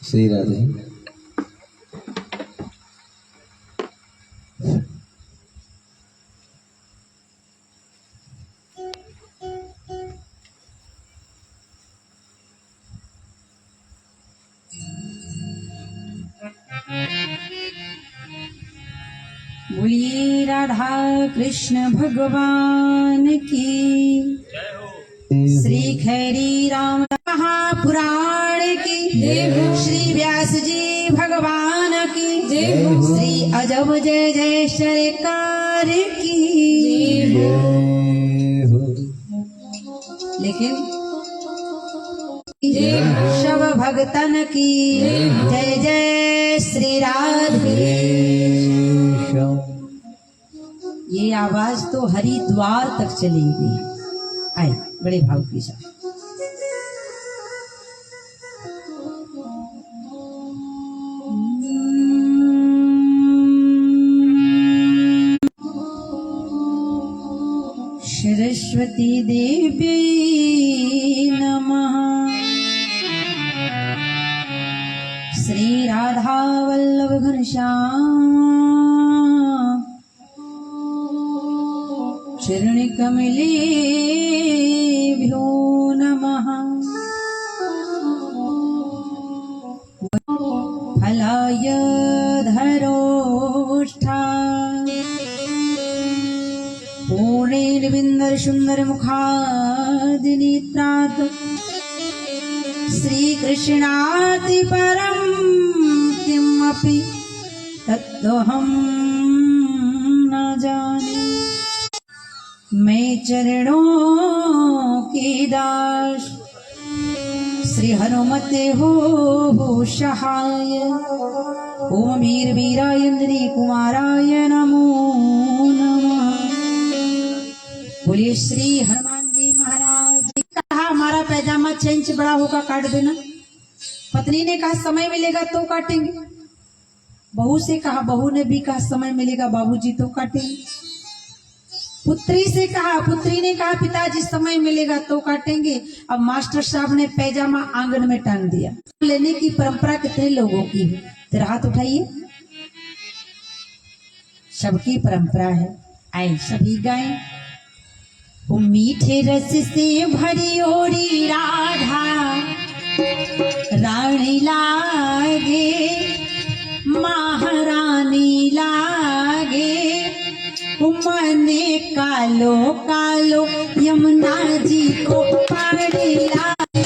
श्री राधे। बोलिए राधा कृष्ण भगवान की, श्री खैरी राम महापुराण की, श्री व्यास जी भगवान की, श्री अजब जय जय सरकार की। लेकिन सब भगतन की जय जय श्री राधे। ये आवाज तो हरिद्वार तक चलेगी। आए बड़े भाव के साथ। सरस्वती देवी नमः। श्री राधा वल्लभ घनश्याम चरण कमलेभ्यो नमः। फलाय धरोष्ठा पूर्णेन विन्दर सुन्दर मुखादिनेत्रात् श्रीकृष्णाति परं किमपि तत्त्वहं न जाने। मैं चरणों की दास श्री हनुमते हो सहाय। ओम वीर वीराय इंद्री कुमाराय नमो नमः। बोलिए श्री हनुमान जी महाराज। कहा हमारा पैजामा 6 इंच बड़ा होगा काट देना। पत्नी ने कहा समय मिलेगा तो काटेंगे। बहू से कहा, बहू ने भी कहा समय मिलेगा बाबूजी तो काटेंगे। पुत्री से कहा, पुत्री ने कहा पिताजी समय मिलेगा तो काटेंगे। अब मास्टर साहब ने पैजामा आंगन में टांग दिया। लेने की परंपरा कितने लोगों की है? तेरा हाथ उठाइए। सबकी परंपरा है। आए सभी गाएं। वो मीठे रस से भरी ओरी राधा रानी लागे, महारानी लागे। मने कालो कालो यमुना जी को पानी लागे।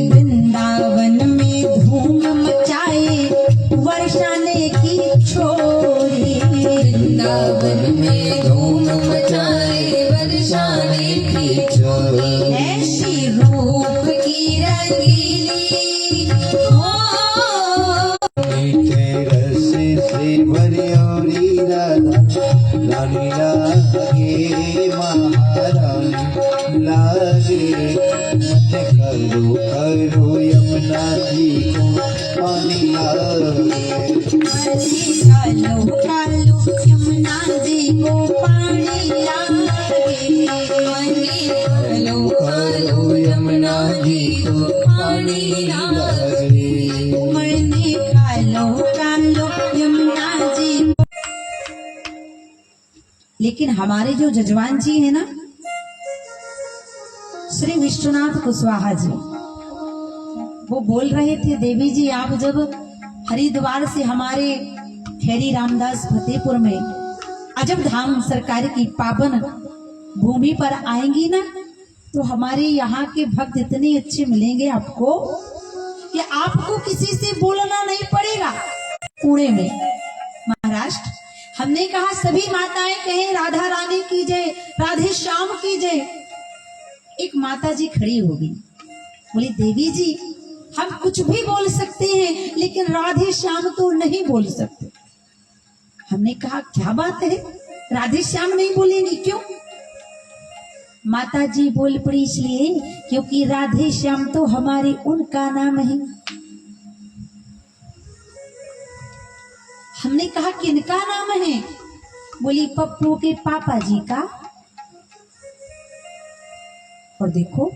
वृंदावन में धूम मचाए वर्षाने की छोरी। वृंदावन में धूम मचाए वर्षाने की छोरी। ऐसी रूप की रंगीली हो। मीठे रस से भरी ओरी राधा रानी लागे, महारानी लागे। मत करो करो यमुना जी को पानी लागे। कालो कालो यमुना जी को पानी लागे। कालो कालो यमुना जी को पानी लागे। मने कालो कालो यमुना जी। लेकिन हमारे जो जजमान जी है ना, श्री विश्वनाथ कुशवाहा जी, वो बोल रहे थे देवी जी आप जब हरिद्वार से हमारे खैरी रामदास फतेहपुर में अजब धाम सरकार की पावन भूमि पर आएंगी ना, तो हमारे यहाँ के भक्त इतने अच्छे मिलेंगे आपको कि आपको किसी से बोलना नहीं पड़ेगा। पुणे में महाराष्ट्र, हमने कहा सभी माताएं कहें राधा रानी की जय, राधे श्याम की जय। एक माता जी खड़ी हो गई, बोली देवी जी हम कुछ भी बोल सकते हैं लेकिन राधे श्याम तो नहीं बोल सकते। हमने कहा क्या बात है, राधे श्याम नहीं बोलेंगी क्यों? माता जी बोल पड़ी इसलिए क्योंकि राधे श्याम तो हमारे उनका नाम है। हमने कहा किनका नाम है? बोली पप्पू के पापा जी का। और देखो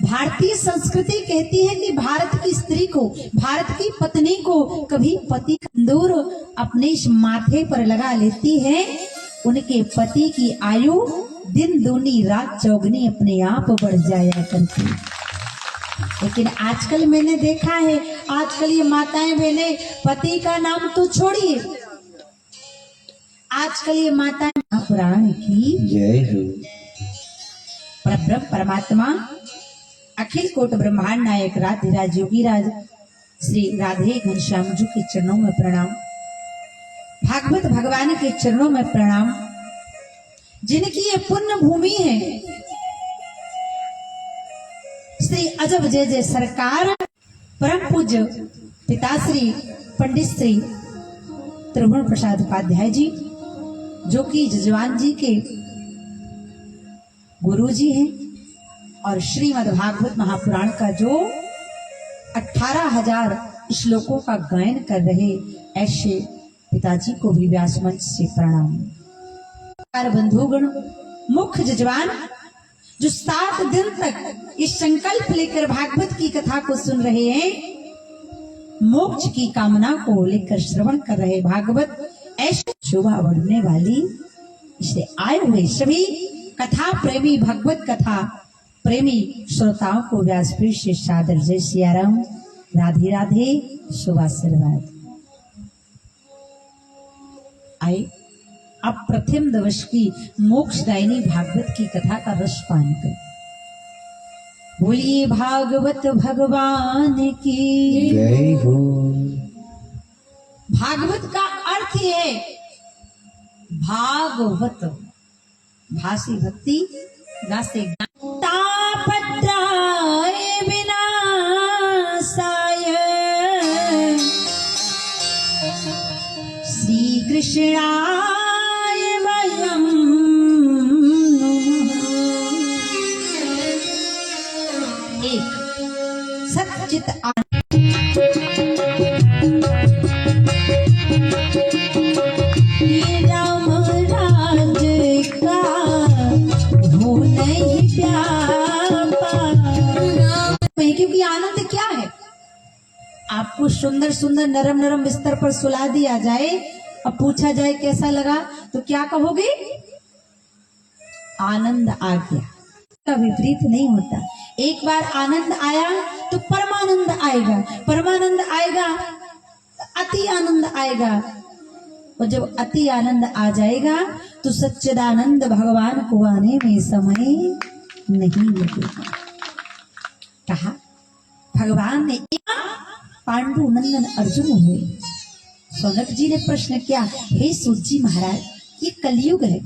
भारतीय संस्कृति कहती है कि भारत की स्त्री को, भारत की पत्नी को कभी पति का सिंदूर अपने माथे पर लगा लेती है, उनके पति की आयु दिन दूनी रात चौगनी अपने आप बढ़ जाया करती। लेकिन आजकल मैंने देखा है, आजकल ये माताएं बहनें पति का नाम तो छोड़िए, आजकल ये माताएं पुराण की जय हो। परब्रह्म परमात्मा अखिल कोट ब्रह्मांड नायक राधिराज योगीराज श्री राधे घनश्याम जी के चरणों में प्रणाम, भागवत भगवान के चरणों में प्रणाम, जिनकी ये पुण्य भूमि है। श्री अजब जय जय सरकार परम पूज्य पिताश्री पंडित श्री त्रिभुवन प्रसाद उपाध्याय जी, जो कि जजवान जी के गुरु जी हैं और श्रीमद् भागवत महापुराण का जो 18,000 श्लोकों का गायन कर रहे ऐसे पिताजी को भी व्यास मंच से प्रणाम। बंधुगण, मुख्य जजवान जो 7 दिन तक इस संकल्प लेकर भागवत की कथा को सुन रहे हैं, मोक्ष की कामना को लेकर श्रवण कर रहे भागवत ऐसी शोभा बढ़ने वाली, इसलिए आए हुए सभी कथा प्रेमी, भगवत कथा प्रेमी श्रोताओं को व्यासपीठ से सादर जय सियाराम, राधे राधे, शुभाशीर्वाद। आए अब प्रथम दिवस की मोक्षदायिनी भागवत की कथा का रस पान कर। बोलिए भागवत भगवान की जय हो। भागवत का अर्थ है भागवत, भासी भक्ति गासे तापत्राय विनाशाय श्री कृष्णाय वयं नमः। एक सच्चित क्योंकि आनंद क्या है? आपको सुंदर सुंदर नरम नरम बिस्तर पर सुला दिया जाए, अब पूछा जाए कैसा लगा, तो क्या कहोगे? आनंद आ गया। का विपरीत नहीं होता। एक बार आनंद आया तो परमानंद आएगा, परमानंद आएगा तो अति आनंद आएगा, और जब अति आनंद आ जाएगा तो सच्चिदानंद भगवान को आने में समय नहीं लगेगा। कहा भगवान ने पांडु नंदन अर्जुन हुए। सौनक जी ने प्रश्न किया, हे सूत जी महाराज, ये कलयुग है,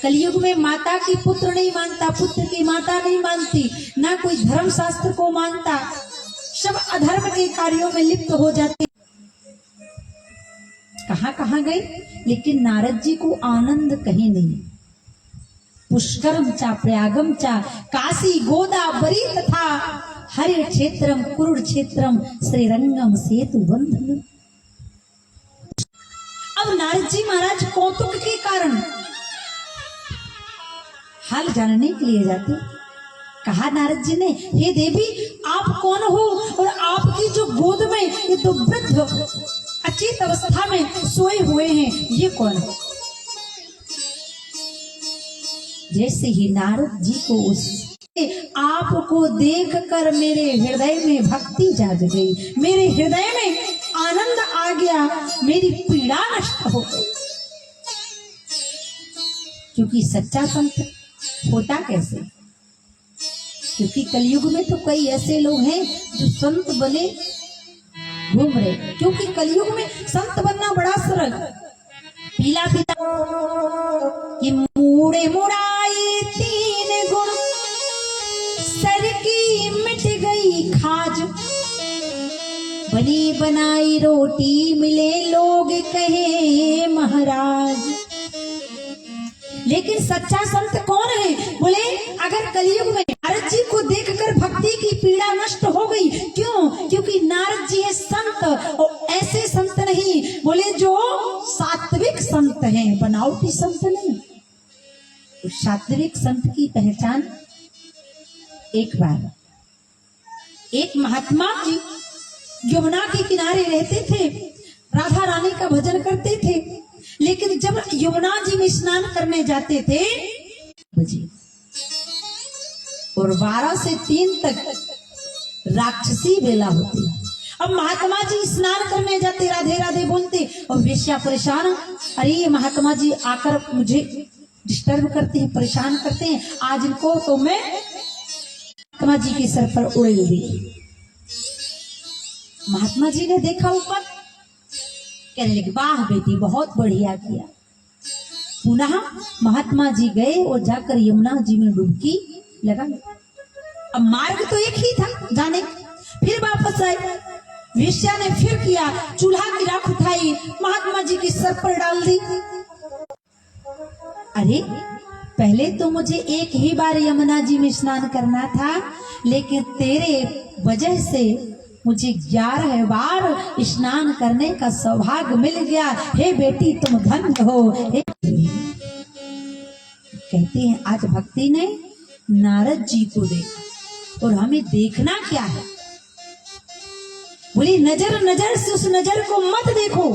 कलयुग में माता की पुत्र नहीं मानता, पुत्र की माता नहीं मानती, ना कोई धर्म शास्त्र को मानता, सब अधर्म के कार्यों में लिप्त हो जाते। कहां कहां गए, लेकिन नारद जी को आनंद कहीं नहीं। पुष्करम चा प्रयागम चा काशी गोदावरी तथा हरे क्षेत्रम कुरुक्षेत्रम श्रीरंगम सेतु बंधन। अब नारद जी महाराज कौतुक के कारण हाल जानने के लिए जाते। कहा नारद जी ने, हे देवी आप कौन हो, और आपकी जो गोद में ये दो वृद्ध अचेत अवस्था में सोए हुए हैं, ये कौन है? जैसे ही नारद जी को उस आपको देखकर मेरे हृदय में भक्ति जाग गई, मेरे हृदय में आनंद आ गया, मेरी पीड़ा नष्ट हो गई। क्योंकि सच्चा संत होता कैसे? क्योंकि कलयुग में तो कई ऐसे लोग हैं जो संत बने घूम रहे, क्योंकि कलयुग में संत बनना बड़ा सरल। पीला पिता कि मूड़े मुड़ाई 3 गुण, सर की मिट गई खाज, बनी बनाई रोटी मिले लोग कहे महाराज। लेकिन सच्चा संत कौन है? बोले कलयुग में नारद जी को देखकर भक्ति की पीड़ा नष्ट हो गई। क्यों? क्योंकि नारद जी है संत, और ऐसे संत नहीं, बोले जो सात्विक संत हैं, बनावटी संत नहीं। तो सात्विक संत की पहचान, एक बार एक महात्मा जी यमुना के किनारे रहते थे, राधा रानी का भजन करते थे, लेकिन जब यमुना जी में स्नान करने जाते थे और 12 से 3 तक राक्षसी बेला होती। अब महात्मा जी स्नान करने जाते, राधे राधे बोलते, और वेश्या परेशान, अरे ये महात्मा जी आकर मुझे डिस्टर्ब करते हैं, परेशान करते हैं, आज इनको तो मैं महात्मा जी के सर पर उड़ेल दी। महात्मा जी ने देखा ऊपर, कहने लगे वाह बेटी बहुत बढ़िया किया। पुनः महात्मा जी गए और जाकर यमुना जी में डुबकी लगा। अब मार्ग तो एक ही था जाने, फिर वापस आए, वेश्या ने फिर किया, चूल्हा की राख उठाई, महात्मा जी के सर पर डाल दी। अरे पहले तो मुझे एक ही बार यमुना जी में स्नान करना था, लेकिन तेरे वजह से मुझे 11 बार स्नान करने का सौभाग्य मिल गया। हे बेटी तुम धन्य हो। कहते हैं आज भक्ति ने नारद जी को देखा, और हमें देखना क्या है? बोली नजर नजर से उस नजर को मत देखो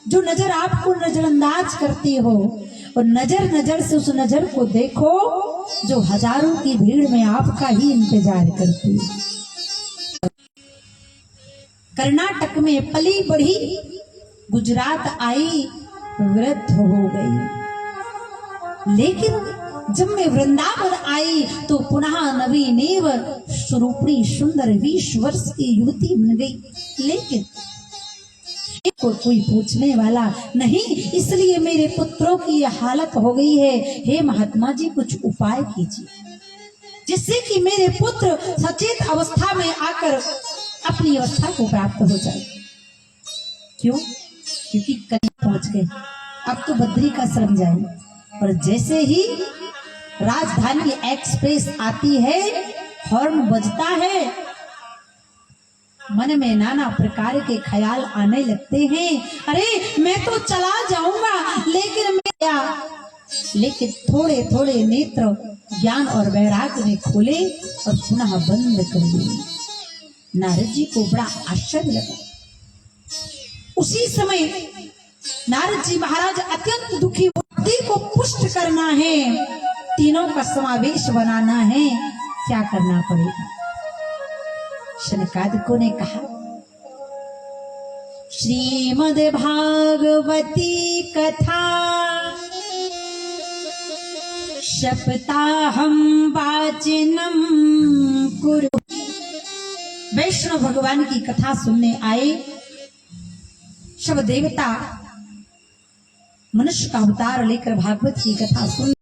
जो नजर आपको नजरअंदाज करती हो, और नजर नजर से उस नजर को देखो जो हजारों की भीड़ में आपका ही इंतजार करती है। कर्नाटक में पली बढ़ी, गुजरात आई, वृद्ध हो गई, लेकिन जब मैं वृंदावन आई तो पुनः नवी नेव स्वरूपणी सुंदर 20 वर्ष की युवती बन गई। लेकिन कोई पूछने वाला नहीं, इसलिए मेरे पुत्रों की यह हालत हो गई है। हे महात्मा जी कुछ उपाय कीजिए, जिससे कि मेरे पुत्र सचेत अवस्था में आकर अपनी अवस्था को प्राप्त हो जाए। क्यों? क्योंकि कहीं पहुंच गए, अब तो बद्री का श्रम जाए। और जैसे ही राजधानी एक्सप्रेस आती है, हॉर्न बजता है, मन में नाना प्रकार के ख्याल आने लगते हैं। अरे मैं तो चला जाऊंगा, लेकिन थोड़े थोड़े नेत्र ज्ञान और वैराग्य में खोले और पुनः बंद कर दिए। नारद जी को बड़ा आश्चर्य लगा। उसी समय नारद जी महाराज अत्यंत दुखी, बुद्धि को पुष्ट करना है, तीनों का समावेश बनाना है, क्या करना पड़ेगा? शनकादिकों ने कहा श्रीमद् भागवती कथा सप्ताहं वाचिनं कुरु। वैष्णव भगवान की कथा सुनने आए सब देवता मनुष्य का अवतार लेकर भागवत की कथा सुन